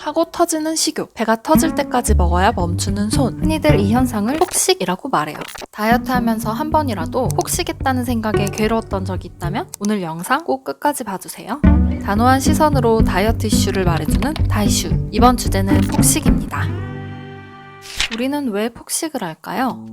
사고 터지는 식욕, 배가 터질 때까지 먹어야 멈추는 손. 흔히들 이 현상을 폭식이라고 말해요. 다이어트 하면서 한 번이라도 폭식했다는 생각에 괴로웠던 적이 있다면 오늘 영상 꼭 끝까지 봐주세요. 단호한 시선으로 다이어트 이슈를 말해주는 다이슈. 이번 주제는 폭식입니다. 우리는 왜 폭식을 할까요?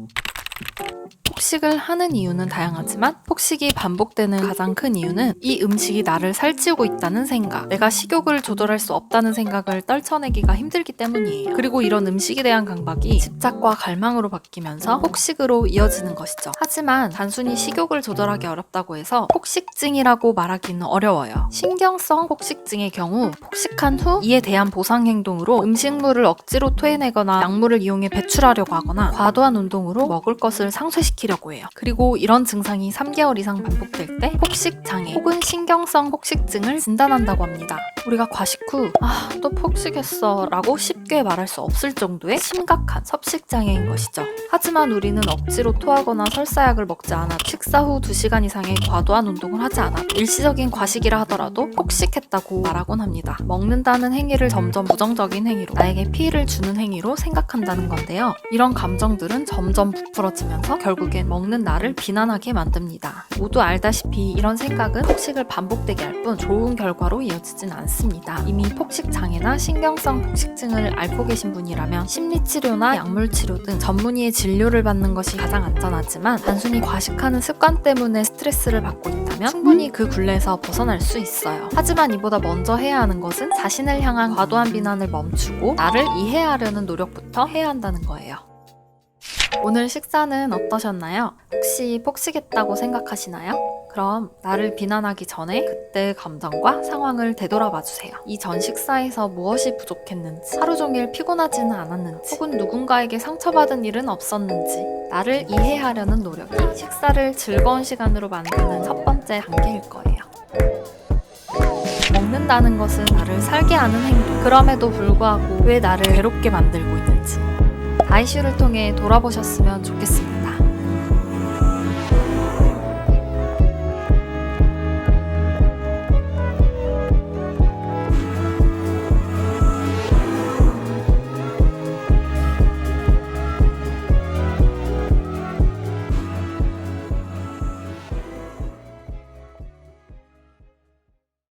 폭식을 하는 이유는 다양하지만 폭식이 반복되는 가장 큰 이유는 이 음식이 나를 살찌우고 있다는 생각, 내가 식욕을 조절할 수 없다는 생각을 떨쳐내기가 힘들기 때문이에요. 그리고 이런 음식에 대한 강박이 집착과 갈망으로 바뀌면서 폭식으로 이어지는 것이죠. 하지만 단순히 식욕을 조절하기 어렵다고 해서 폭식증이라고 말하기는 어려워요. 신경성 폭식증의 경우 폭식한 후 이에 대한 보상 행동으로 음식물을 억지로 토해내거나 약물을 이용해 배출하려고 하거나 과도한 운동으로 먹을 것을 상쇄시키려고 해요. 그리고 이런 증상이 3개월 이상 반복될 때 폭식장애 혹은 신경성 폭식증을 진단한다고 합니다. 우리가 과식 후 또 폭식했어 라고 쉽게 말할 수 없을 정도의 심각한 섭식장애인 것이죠. 하지만 우리는 억지로 토하거나 설사약을 먹지 않아 식사 후 2시간 이상의 과도한 운동을 하지 않아 일시적인 과식이라 하더라도 폭식했다고 말하곤 합니다. 먹는다는 행위를 점점 부정적인 행위로, 나에게 피해를 주는 행위로 생각한다는 건데요. 이런 감정들은 점점 부풀어지면서 결국엔 먹는 나를 비난하게 만듭니다. 모두 알다시피 이런 생각은 폭식을 반복되게 할 뿐 좋은 결과로 이어지진 않습니다. 이미 폭식 장애나 신경성 폭식증을 앓고 계신 분이라면 심리치료나 약물치료 등 전문의의 진료를 받는 것이 가장 안전하지만 단순히 과식하는 습관 때문에 스트레스를 받고 있다면 충분히 그 굴레에서 벗어날 수 있어요. 하지만 이보다 먼저 해야 하는 것은 자신을 향한 과도한 비난을 멈추고 나를 이해하려는 노력부터 해야 한다는 거예요. 오늘 식사는 어떠셨나요? 혹시 폭식했다고 생각하시나요? 그럼 나를 비난하기 전에 그때의 감정과 상황을 되돌아봐 주세요. 이전 식사에서 무엇이 부족했는지, 하루 종일 피곤하지는 않았는지, 혹은 누군가에게 상처받은 일은 없었는지, 나를 이해하려는 노력이 식사를 즐거운 시간으로 만드는 첫 번째 단계일 거예요. 먹는다는 것은 나를 살게 하는 행동. 그럼에도 불구하고 왜 나를 괴롭게 만들고 있는지 다이슈를 통해 돌아보셨으면 좋겠습니다.